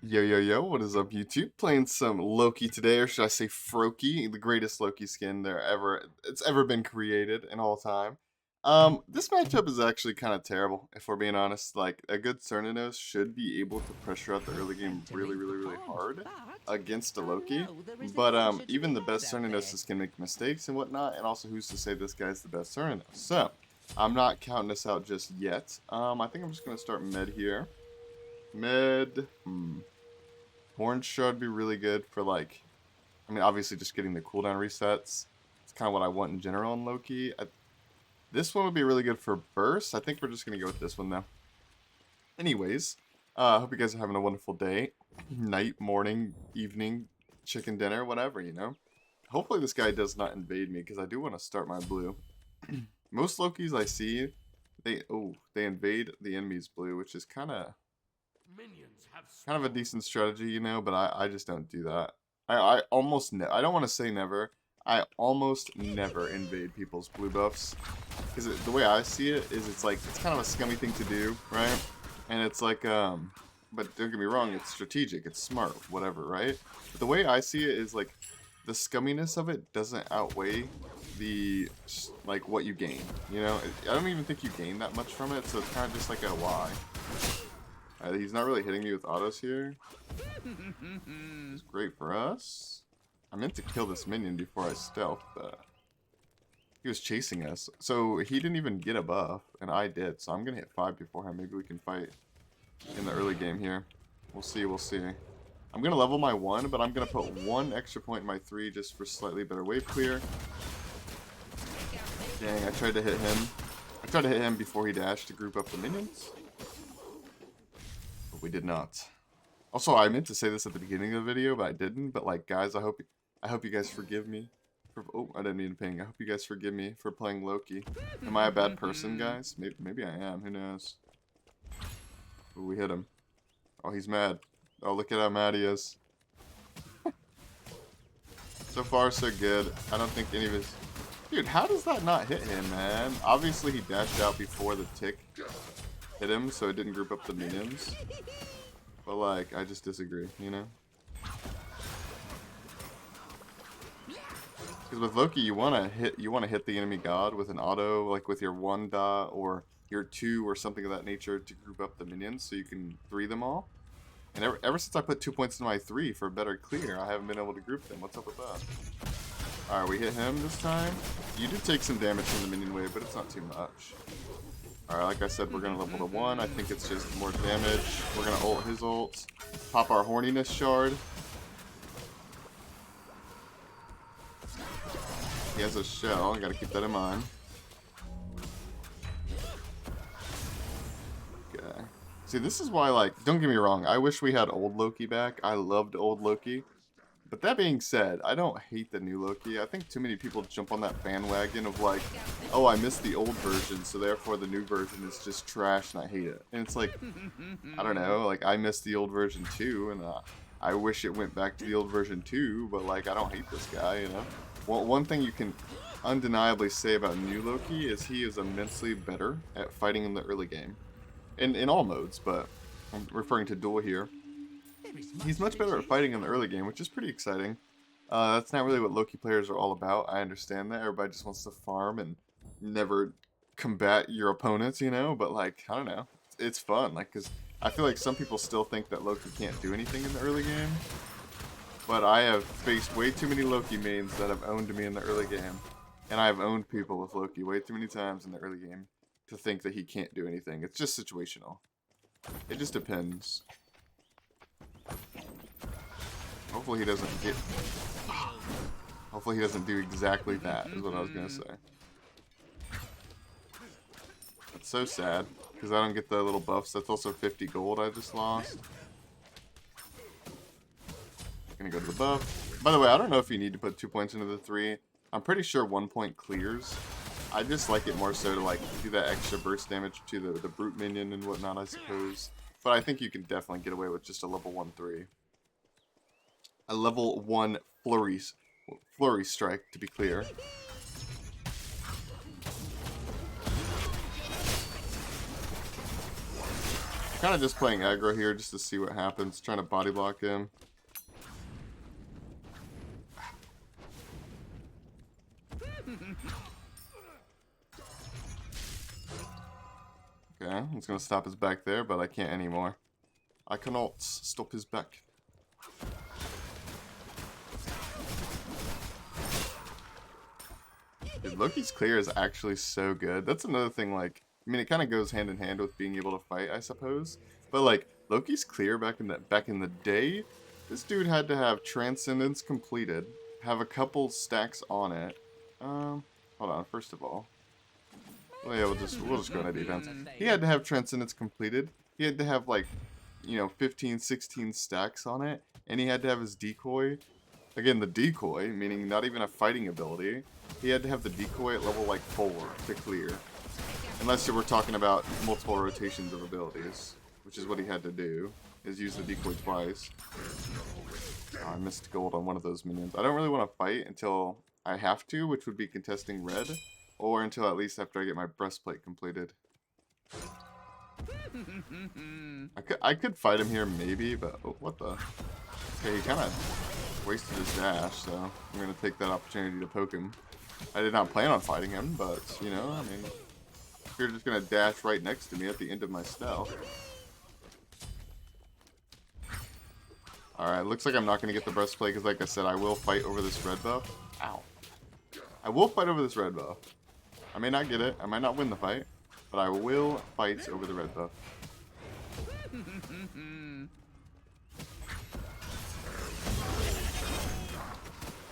Yo, yo, yo, what is up, YouTube? Playing some Loki today, or should I say Froki, the greatest Loki skin it's ever been created in all time. This matchup is actually kind of terrible, if we're being honest. Like, a good Cernanos should be able to pressure out the early game really hard against a Loki. But, even the best Cernanoses can make mistakes and whatnot, and also who's to say this guy's the best Cernanos? So, I'm not counting this out just yet. I think I'm just going to start mid here. Horn Shard would be really good for, like, I mean, obviously just getting the cooldown resets. It's kind of what I want in general in Loki. This one would be really good for burst. I think we're just going to go with this one, though. Anyways, I hope you guys are having a wonderful day, night, morning, evening, chicken dinner, whatever, you know. Hopefully this guy does not invade me, because I do want to start my blue. Most Lokis I see, they invade the enemy's blue, which is kind of a decent strategy, you know, but I just don't do that. I I don't want to say never. I almost never invade people's blue buffs. Because the way I see it is it's kind of a scummy thing to do, right? And it's like, but don't get me wrong, it's strategic, it's smart, whatever, right? But the way I see it is like, the scumminess of it doesn't outweigh the, like, what you gain, you know? I don't even think you gain that much from it, so it's kind of just like a why. He's not really hitting me with autos here. It's great for us. I meant to kill this minion before I stealth, but he was chasing us. So he didn't even get a buff, and I did. So I'm going to hit 5 before him. Maybe we can fight in the early game here. We'll see, we'll see. I'm going to level my 1, but I'm going to put 1 extra point in my 3 just for slightly better wave clear. Dang, I tried to hit him. I tried to hit him before he dashed to group up the minions. We did not. Also, I meant to say this at the beginning of the video, but I didn't. But like, guys, I hope you guys forgive me. I didn't mean to ping. I hope you guys forgive me for playing Loki. Am I a bad person, guys? Maybe I am. Who knows? Ooh, we hit him. Oh, he's mad. Oh, look at how mad he is. So far, so good. I don't think any of his... Dude, how does that not hit him, man? Obviously, he dashed out before the tick hit him, so it didn't group up the minions. But like, I just disagree, you know? Because with Loki, you wanna hit the enemy god with an auto, like with your 1 dot or your 2 or something of that nature to group up the minions, so you can 3 them all. And ever since I put 2 points in my 3 for better clear, I haven't been able to group them. What's up with that? Alright, we hit him this time. You do take some damage from the minion wave, but it's not too much. Alright, like I said, we're going to level to 1. I think it's just more damage. We're going to ult his ult. Pop our horniness shard. He has a shell. I got to keep that in mind. Okay. See, this is why, like, don't get me wrong. I wish we had old Loki back. I loved old Loki. But that being said, I don't hate the new Loki. I think too many people jump on that bandwagon of like, oh, I missed the old version, so therefore the new version is just trash and I hate it. And it's like, I don't know, like I missed the old version too, and I wish it went back to the old version too, but like I don't hate this guy, you know? Well, one thing you can undeniably say about new Loki is he is immensely better at fighting in the early game. In all modes, but I'm referring to Duel here. He's much better at fighting in the early game, which is pretty exciting. That's not really what Loki players are all about. I understand that. Everybody just wants to farm and never combat your opponents, you know? But, like, I don't know. It's fun, like, because I feel like some people still think that Loki can't do anything in the early game. But I have faced way too many Loki mains that have owned me in the early game. And I have owned people with Loki way too many times in the early game to think that he can't do anything. It's just situational. It just depends. Hopefully he doesn't get... Hopefully he doesn't do exactly that, is what I was going to say. That's so sad, because I don't get the little buffs. That's also 50 gold I just lost. Gonna go to the buff. By the way, I don't know if you need to put 2 points into the 3. I'm pretty sure 1 point clears. I just like it more so to like do that extra burst damage to the brute minion and whatnot, I suppose. But I think you can definitely get away with just a level 1-3. A level 1 flurry strike, to be clear. Kind of just playing aggro here just to see what happens. Trying to body block him. Okay, he's gonna stop his back there, but I can't anymore. I cannot stop his back. Dude, Loki's clear is actually so good. That's another thing, like, I mean, it kind of goes hand in hand with being able to fight, I suppose. But like, Loki's clear back in the day, this dude had to have Transcendence completed, have a couple stacks on it. Hold on, first of all. Well, yeah, we'll just go into defense. He had to have Transcendence completed. He had to have, like, you know, 15, 16 stacks on it. And he had to have his decoy. Again, the decoy, meaning not even a fighting ability. He had to have the decoy at level, like, 4 to clear. Unless we're talking about multiple rotations of abilities. Which is what he had to do. Is use the decoy twice. Oh, I missed gold on one of those minions. I don't really want to fight until I have to, which would be contesting red. Or until at least after I get my breastplate completed. I could fight him here maybe, but oh, what the? Okay, he kind of wasted his dash, so I'm going to take that opportunity to poke him. I did not plan on fighting him, but, you know, I mean, you're just going to dash right next to me at the end of my stealth. Alright, looks like I'm not going to get the breastplate because, like I said, I will fight over this red buff. Ow. I will fight over this red buff. I may not get it. I might not win the fight. But I will fight over the red buff.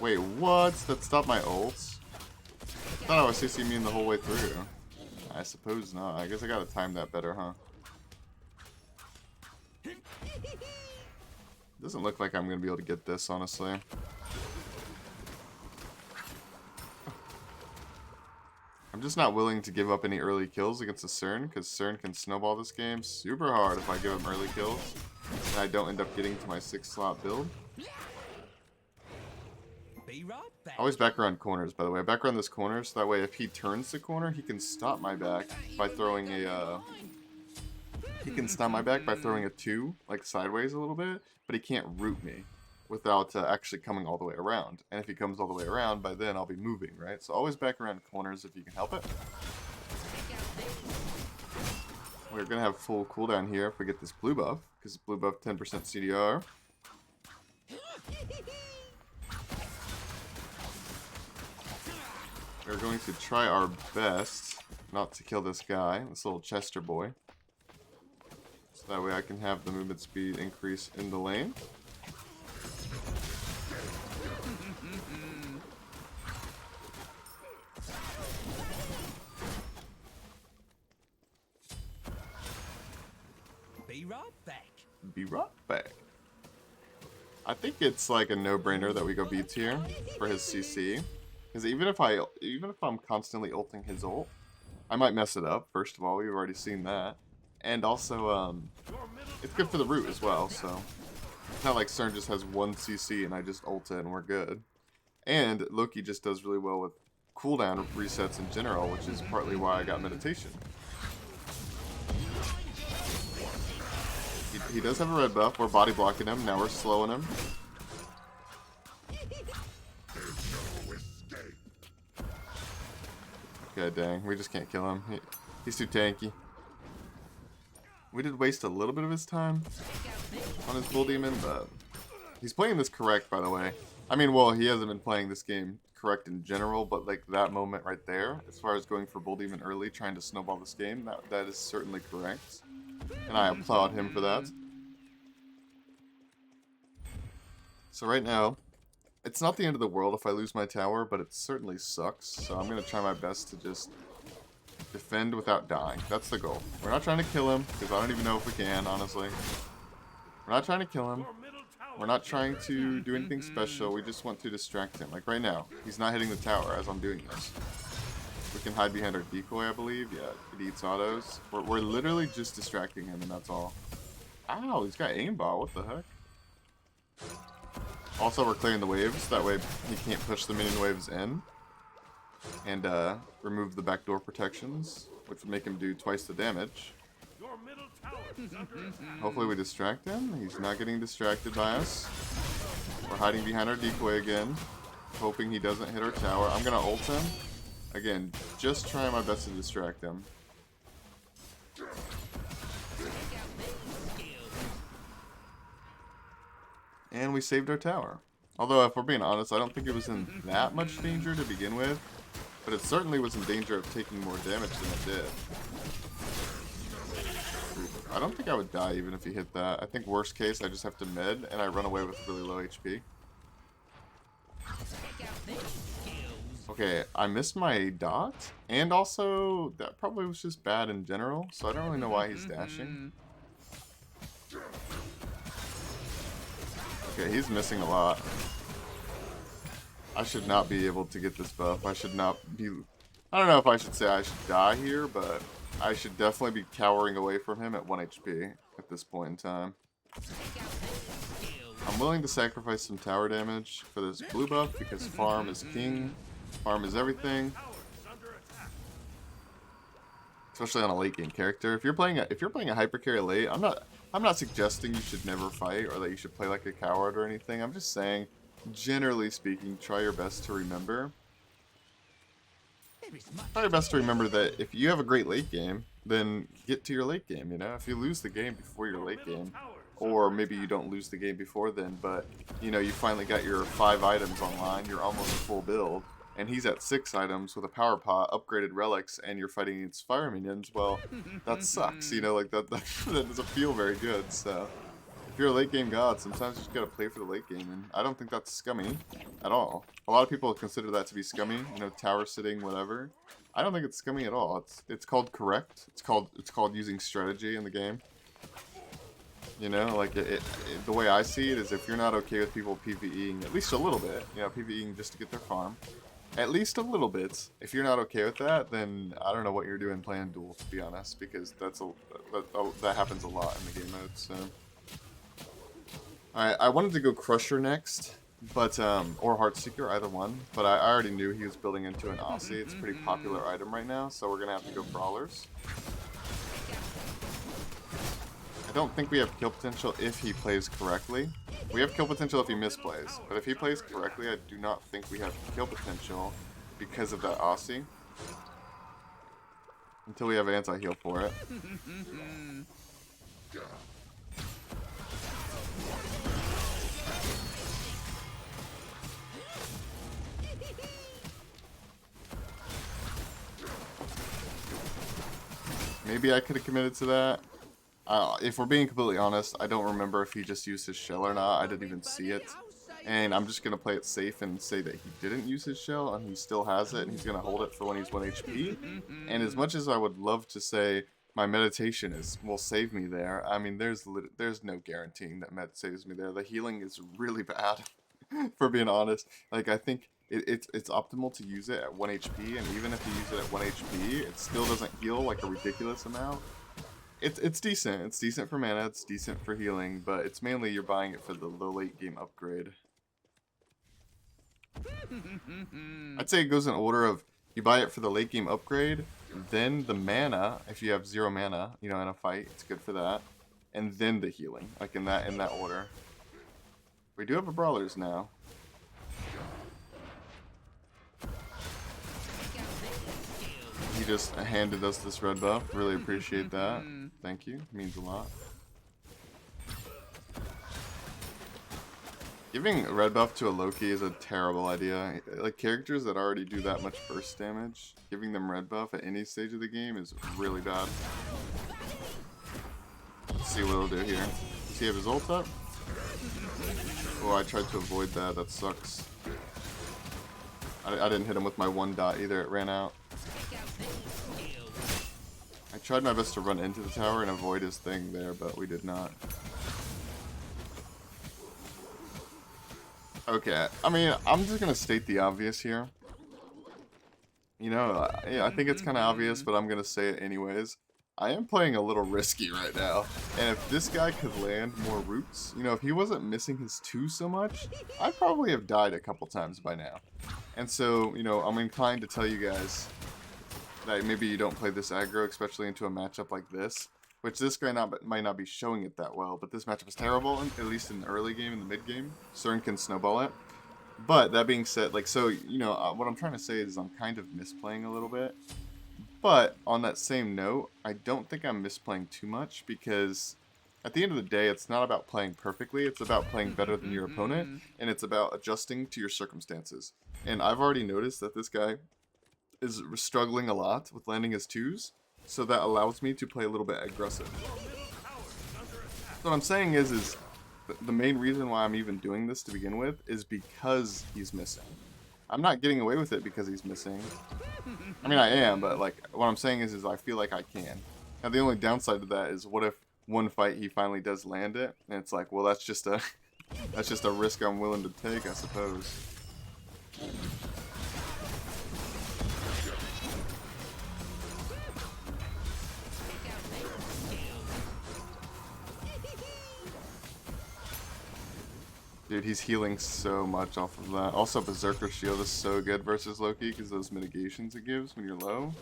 Wait, what? That stopped my ults? I thought I was CC me the whole way through. I suppose not. I guess I gotta time that better, huh? Doesn't look like I'm gonna be able to get this, honestly. I'm just not willing to give up any early kills against a CERN, because CERN can snowball this game super hard if I give him early kills, and I don't end up getting to my 6-slot build. I always back around corners, by the way. I back around this corner, so that way if he turns the corner, he can stop my back by throwing a, he can stop my back by throwing a 2, like sideways a little bit, but he can't root me without actually coming all the way around. And if he comes all the way around, by then I'll be moving, right? So always back around corners if you can help it. We're going to have full cooldown here if we get this blue buff, because blue buff 10% CDR. We're going to try our best not to kill this guy, this little Chester boy. So that way I can have the movement speed increase in the lane. Be right back. I think it's like a no-brainer that we go B tier for his CC, because even if I'm constantly ulting his ult, I might mess it up. First of all, we've already seen that, and also it's good for the root as well. So it's not like CERN just has 1 CC and I just ult it and we're good. And Loki just does really well with cooldown resets in general, which is partly why I got meditation. He does have a red buff. We're body blocking him. Now we're slowing him. Okay, dang. We just can't kill him. He's too tanky. We did waste a little bit of his time on his Bull Demon, but he's playing this correct, by the way. I mean, well, he hasn't been playing this game correct in general, but like that moment right there, as far as going for Bull Demon early, trying to snowball this game, that is certainly correct. And I applaud him for that. So right now, it's not the end of the world if I lose my tower, but it certainly sucks. So I'm going to try my best to just defend without dying. That's the goal. We're not trying to kill him, because I don't even know if we can, honestly. We're not trying to kill him. We're not trying to do anything special. We just want to distract him. Like right now, he's not hitting the tower as I'm doing this. We can hide behind our decoy, I believe. Yeah, it eats autos. We're literally just distracting him, and that's all. Ow, he's got aimbot. What the heck? Also, we're clearing the waves. That way, he can't push the minion waves in. And remove the backdoor protections, which would make him do twice the damage. Hopefully we distract him. He's not getting distracted by us. We're hiding behind our decoy again, hoping he doesn't hit our tower. I'm gonna ult him. Again, just trying my best to distract him. And we saved our tower. Although, if we're being honest, I don't think it was in that much danger to begin with. But it certainly was in danger of taking more damage than it did. I don't think I would die even if he hit that. I think worst case, I just have to mid, and I run away with really low HP. Okay, I missed my dot, and also, that probably was just bad in general, so I don't really know why he's dashing. Okay, he's missing a lot. I should not be able to get this buff. I should not be... I don't know if I should say I should die here, but I should definitely be cowering away from him at 1 HP at this point in time. I'm willing to sacrifice some tower damage for this blue buff because farm is king. Farm is everything. Especially on a late game character. If you're playing a hyper carry late, I'm not suggesting you should never fight or that you should play like a coward or anything. I'm just saying, generally speaking, try your best to remember. Try your best to remember that if you have a great late game, then get to your late game, you know? If you lose the game before your late game, or maybe you don't lose the game before then, but, you know, you finally got your 5 items online, you're almost full build, and he's at 6 items with a power pot, upgraded relics, and you're fighting against fire minions, well, that sucks, you know, like, that doesn't feel very good, so... If you're a late game god, sometimes you just gotta play for the late game, and I don't think that's scummy at all. A lot of people consider that to be scummy, you know, tower sitting, whatever. I don't think it's scummy at all. It's called correct. It's called using strategy in the game. You know, like the way I see it is if you're not okay with people PvEing at least a little bit, you know, PvEing just to get their farm, at least a little bit. If you're not okay with that, then I don't know what you're doing playing Duel, to be honest, because that happens a lot in the game mode. So. Alright, I wanted to go Crusher next, but, or Heartseeker, either one, but I already knew he was building into an Aussie. It's a pretty popular item right now, so we're gonna have to go Brawlers. I don't think we have kill potential if he plays correctly. We have kill potential if he misplays, but if he plays correctly, I do not think we have kill potential because of that Aussie. Until we have anti-heal for it. Maybe I could have committed to that. If we're being completely honest, I don't remember if he just used his shell or not. I didn't even see it. And I'm just going to play it safe and say that he didn't use his shell and he still has it and he's going to hold it for when he's 1 HP. And as much as I would love to say my meditation will save me there, I mean, there's no guaranteeing that med saves me there. The healing is really bad, for being honest. Like, I think it's optimal to use it at 1 HP, and even if you use it at 1 HP, it still doesn't heal like a ridiculous amount. It's decent. It's decent for mana, it's decent for healing, but it's mainly you're buying it for the late game upgrade. I'd say it goes in order of you buy it for the late game upgrade, then the mana, if you have 0 mana, you know, in a fight, it's good for that, and then the healing, like in that order. We do have a Brawlers now. He just handed us this red buff. Really appreciate that. Thank you. Means a lot. Giving a red buff to a Loki is a terrible idea. Like, characters that already do that much burst damage, giving them red buff at any stage of the game is really bad. Let's see what he'll do here. Does he have his ult up? Oh, I tried to avoid that. That sucks. I didn't hit him with my 1 dot either. It ran out. I tried my best to run into the tower and avoid his thing there, but we did not. Okay, I mean, I'm just gonna state the obvious here. You know, yeah, I think it's kind of obvious, but I'm gonna say it anyways. I am playing a little risky right now, and if this guy could land more roots, you know, if he wasn't missing his 2 so much, I'd probably have died a couple times by now. And so, you know, I'm inclined to tell you guys that maybe you don't play this aggro, especially into a matchup like this. which this guy might not be showing it that well, but this matchup is terrible, at least in the early game and the mid game. CERN can snowball it. But that being said, like, so, you know, what I'm trying to say is I'm kind of misplaying a little bit. But on that same note, I don't think I'm misplaying too much because at the end of the day, it's not about playing perfectly. It's about playing better than your opponent, and it's about adjusting to your circumstances. And I've already noticed that this guy is struggling a lot with landing his twos, so that allows me to play a little bit aggressive. So what I'm saying is the main reason why I'm even doing this to begin with is because he's missing. I'm not getting away with it because he's missing. I mean, I am, but like what I'm saying is I feel like I can. Now the only downside to that is what if one fight he finally does land it, and it's like, well, that's just a risk I'm willing to take, I suppose. Dude, he's healing so much off of that. Also, Berserker Shield is so good versus Loki because those mitigations it gives when you're low.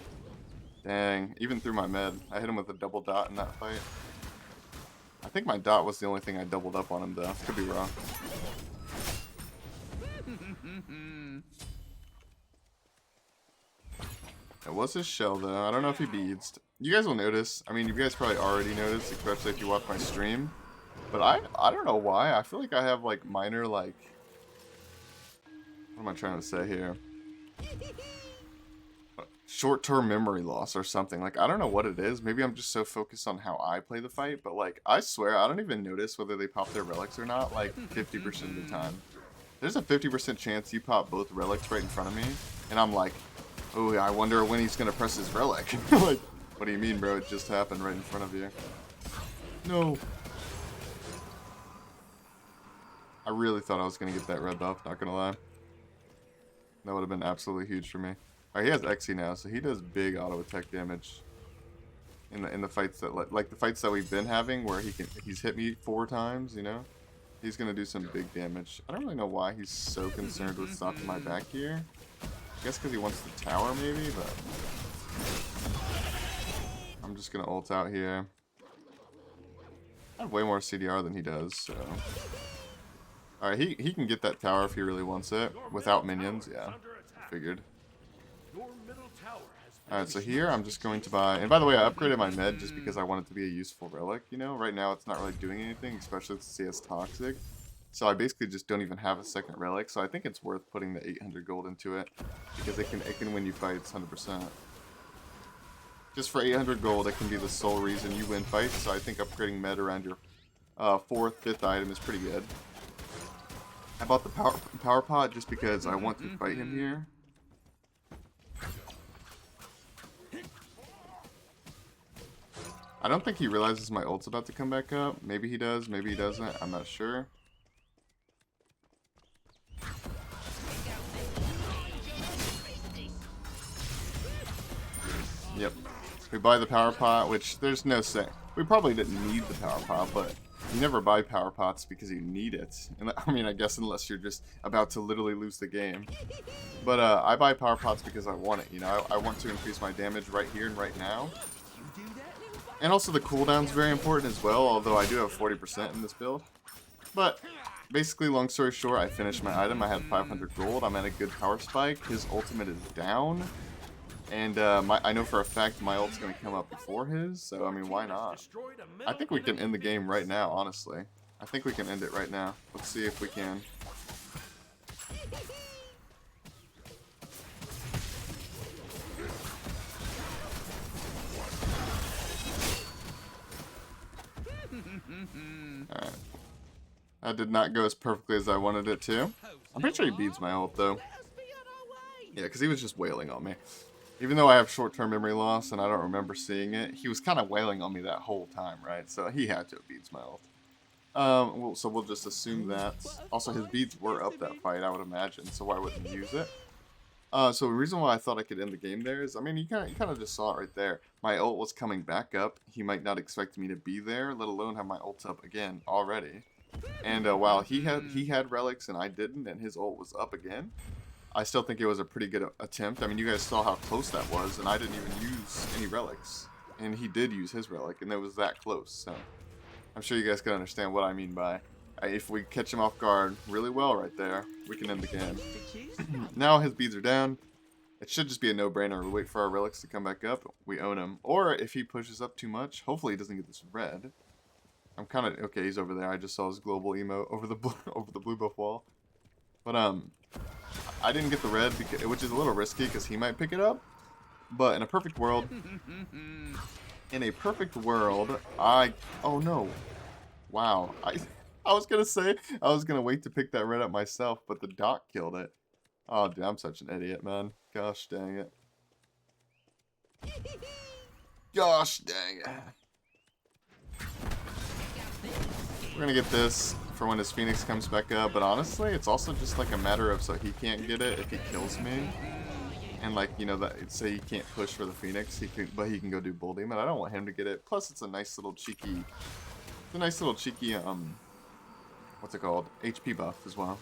Dang, even through my med. I hit him with a double dot in that fight. I think my dot was the only thing I doubled up on him though. Could be wrong. It was his shell though. I don't know if he beads. You guys will notice. I mean, you guys probably already noticed, especially if you watch my stream. But I don't know why. I feel like I have like minor like, what am I trying to say here? Short-term memory loss or something. Like, I don't know what it is. Maybe I'm just so focused on how I play the fight. But like, I swear I don't even notice whether they pop their relics or not like 50% of the time. There's a 50% chance you pop both relics right in front of me. And I'm like, oh, I wonder when he's going to press his relic. Like, what do you mean, bro? It just happened right in front of you. No. I really thought I was going to get that red buff, not going to lie. That would have been absolutely huge for me. Alright, he has Xe now, so he does big auto attack damage. In the fights that, like the fights that we've been having, where he's hit me 4 times, you know? He's going to do some big damage. I don't really know why he's so concerned with stopping my back here. I guess because he wants the tower, maybe, but... I'm just going to ult out here. I have way more CDR than he does, so... Alright, he can get that tower if he really wants it, without minions, yeah, figured. Alright, so here I'm just going to buy, and by the way, I upgraded my med just because I want it to be a useful relic, you know? Right now it's not really doing anything, especially with CS Toxic. So I basically just don't even have a second relic, so I think it's worth putting the 800 gold into it, because it can win you fights 100%. Just for 800 gold, it can be the sole reason you win fights, so I think upgrading med around your 4th, 5th item is pretty good. I bought the power pot just because I want to fight him here. I don't think he realizes my ult's about to come back up. Maybe he does, maybe he doesn't. I'm not sure. Yep. We buy the power pot, which there's no say. We probably didn't need the power pot, but you never buy power pots because you need it. And I mean, I guess unless you're just about to literally lose the game. But I buy power pots because I want it, you know? I want to increase my damage right here and right now. And also the cooldown's very important as well, although I do have 40% in this build. But basically, long story short, I finished my item. I had 500 gold. I'm at a good power spike. His ultimate is down. And I know for a fact my ult's going to come up before his, so I mean, why not? I think we can end the game right now, honestly. I think we can end it right now. Let's see if we can. Alright. That did not go as perfectly as I wanted it to. I'm pretty sure he beats my ult, though. Yeah, because he was just wailing on me. Even though I have short-term memory loss and I don't remember seeing it, he was kind of wailing on me that whole time, right? So he had to have beats my ult. So we'll just assume that. Also, his beads were up that fight, I would imagine, so why wouldn't he use it? So the reason why I thought I could end the game there is, I mean, you kind of just saw it right there. My ult was coming back up. He might not expect me to be there, let alone have my ult up again already. And while he had relics and I didn't, and his ult was up again, I still think it was a pretty good attempt. I mean, you guys saw how close that was, and I didn't even use any relics. and he did use his relic, and it was that close. So I'm sure you guys can understand what I mean by if we catch him off guard really well right there, we can end the game. Now his beads are down. It should just be a no-brainer. We wait for our relics to come back up. We own him. Or if he pushes up too much, hopefully he doesn't get this red. I'm kind of okay. He's over there. I just saw his global emote over the blue buff wall. But I didn't get the red, because, which is a little risky because he might pick it up. But in a perfect world, oh no, wow. I was gonna say I was gonna wait to pick that red up myself, but the doc killed it. Oh, dude, I'm such an idiot, man. Gosh dang it. Gosh dang it. We're gonna get this for when his Phoenix comes back up, but honestly, it's also just like a matter of so he can't get it if he kills me. And like, you know, that say he can't push for the Phoenix, but he can go do Bull Demon. I don't want him to get it. Plus, it's a nice little cheeky, what's it called? HP buff as well.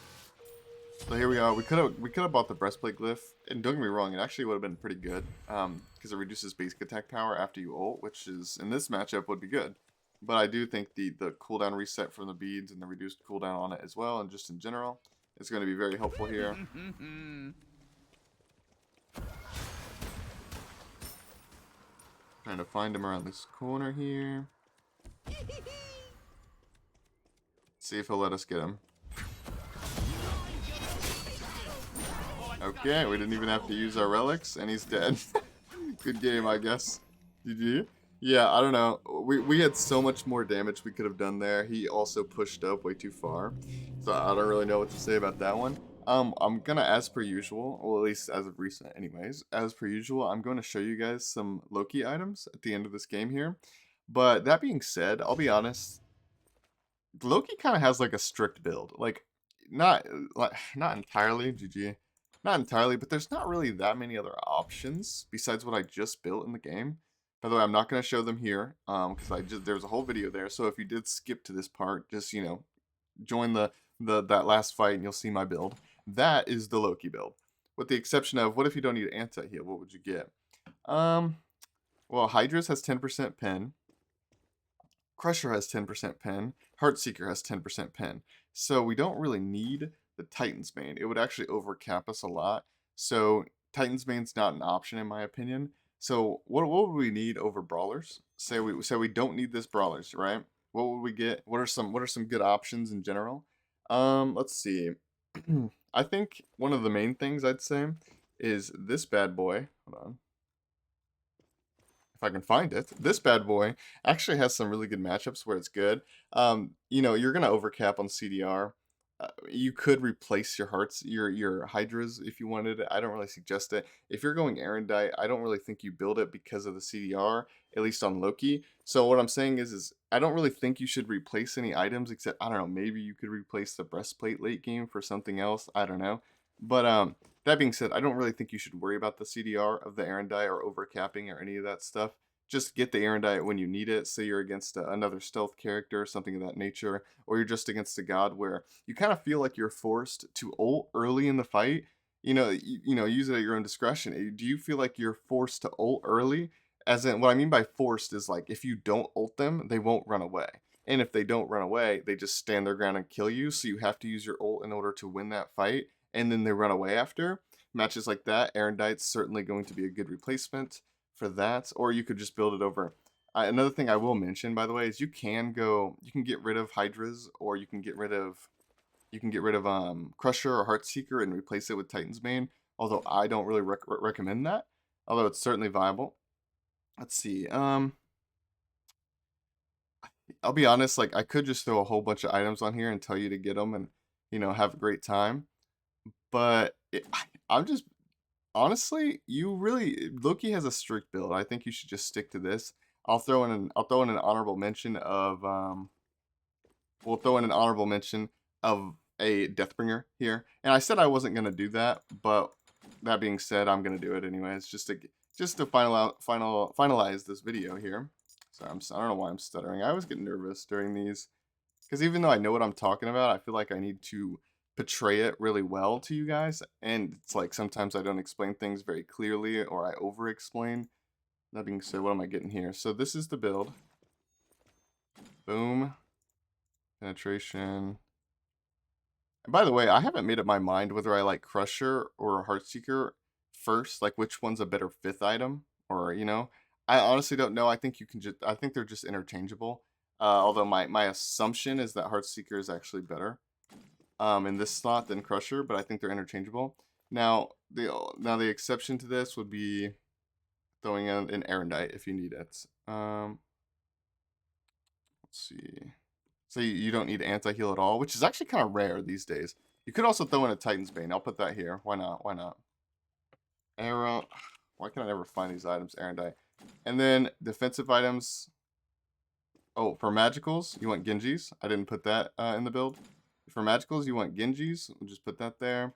So here we are. We could have bought the breastplate glyph, and don't get me wrong, it actually would have been pretty good, because it reduces basic attack power after you ult, which is in this matchup would be good. But I do think the cooldown reset from the beads and the reduced cooldown on it as well, and just in general, is going to be very helpful here. Trying to find him around this corner here. See if he'll let us get him. Okay, we didn't even have to use our relics, and he's dead. Good game, I guess. GG. Yeah, I don't know. We had so much more damage we could have done there. He also pushed up way too far. So I don't really know what to say about that one. I'm gonna, as per usual, well, at least as of recent anyways, as per usual, I'm going to show you guys some Loki items at the end of this game here. But that being said, I'll be honest, Loki kind of has like a strict build. Like, not entirely, GG. Not entirely, but there's not really that many other options besides what I just built in the game. By the way, I'm not going to show them here, because there's a whole video there. So if you did skip to this part, just, you know, join that last fight and you'll see my build. That is the Loki build. With the exception of, what if you don't need anti-heal? What would you get? Well, Hydra's has 10% pen. Crusher has 10% pen. Heartseeker has 10% pen. So we don't really need the Titan's Bane. It would actually overcap us a lot. So Titan's Bane's not an option in my opinion. So what would we need over Brawlers? Say we don't need this Brawlers, right? What would we get? What are some good options in general? Let's see. I think one of the main things I'd say is this bad boy. Hold on. If I can find it. This bad boy actually has some really good matchups where it's good. You know, you're gonna overcap on CDR. You could replace your Hydras if you wanted it. I don't really suggest it. If you're going Erendite, I don't really think you build it because of the CDR, at least on Loki. So what I'm saying is I don't really think you should replace any items except, I don't know, maybe you could replace the breastplate late game for something else. I don't know. But that being said, I don't really think you should worry about the CDR of the Erendite or overcapping or any of that stuff. Just get the Erendite when you need it. Say you're against another stealth character, something of that nature, or you're just against a god where you kind of feel like you're forced to ult early in the fight. You know, use it at your own discretion. Do you feel like you're forced to ult early? As in, what I mean by forced is like if you don't ult them, they won't run away. And if they don't run away, they just stand their ground and kill you. So you have to use your ult in order to win that fight, and then they run away after. Matches like that, Erendite's certainly going to be a good replacement for that, or you could just build it over. Another thing I will mention, by the way, is you can get rid of Hydras, or you can get rid of Crusher or Heartseeker and replace it with Titan's Bane. Although I don't really recommend that, although it's certainly viable. Let's see. I'll be honest, like I could just throw a whole bunch of items on here and tell you to get them and, you know, have a great time. But I'm just honestly, Loki has a strict build. I think you should just stick to this. I'll throw in an honorable mention of we'll throw in an honorable mention of a Deathbringer here. And I said I wasn't gonna do that, but that being said, I'm gonna do it anyways, just to finalize this video here. So I don't know why I'm stuttering. I always get nervous during these, because even though I know what I'm talking about, I feel like I need to portray it really well to you guys, and it's like sometimes I don't explain things very clearly or I over explain. that being said, what am I getting here? So this is the build. Boom. Penetration. And by the way, I haven't made up my mind whether I like Crusher or Heartseeker first, like which one's a better 5th item, or I honestly don't know. I think you can I think they're just interchangeable. Although my assumption is that Heartseeker is actually better in this slot than Crusher, but I think they're interchangeable. Now the exception to this would be throwing in an Erendite if you need it. Let's see. So you don't need anti-heal at all, which is actually kind of rare these days. You could also throw in a Titan's Bane. I'll put that here. Why not? Why not? Arrow. Why can I never find these items? Erendite. And then defensive items. Oh, for magicals, you want Genjis. I didn't put that in the build. For magicals, you want Genjis. We'll just put that there.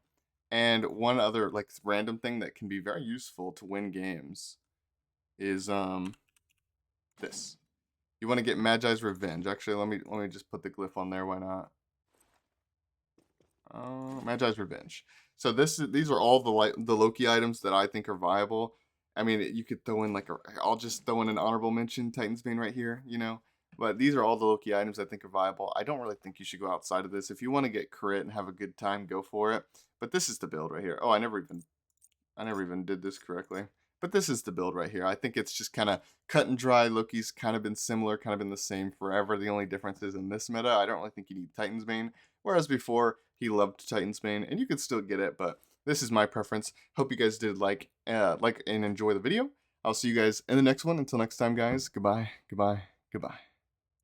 And one other like random thing that can be very useful to win games is this. You want to get Magi's Revenge. Actually, let me just put the glyph on there. Why not? Magi's Revenge. So these are all the Loki items that I think are viable. I mean, you could throw in like I'll just throw in an honorable mention, Titan's Bane right here, But these are all the Loki items I think are viable. I don't really think you should go outside of this. If you want to get crit and have a good time, go for it. But this is the build right here. Oh, I never even did this correctly. But this is the build right here. I think it's just kind of cut and dry. Loki's kind of been similar, kind of been the same forever. The only difference is in this meta, I don't really think you need Titan's Bane. Whereas before, he loved Titan's Bane, and you could still get it, but this is my preference. Hope you guys did like and enjoy the video. I'll see you guys in the next one. Until next time, guys, goodbye, goodbye, goodbye.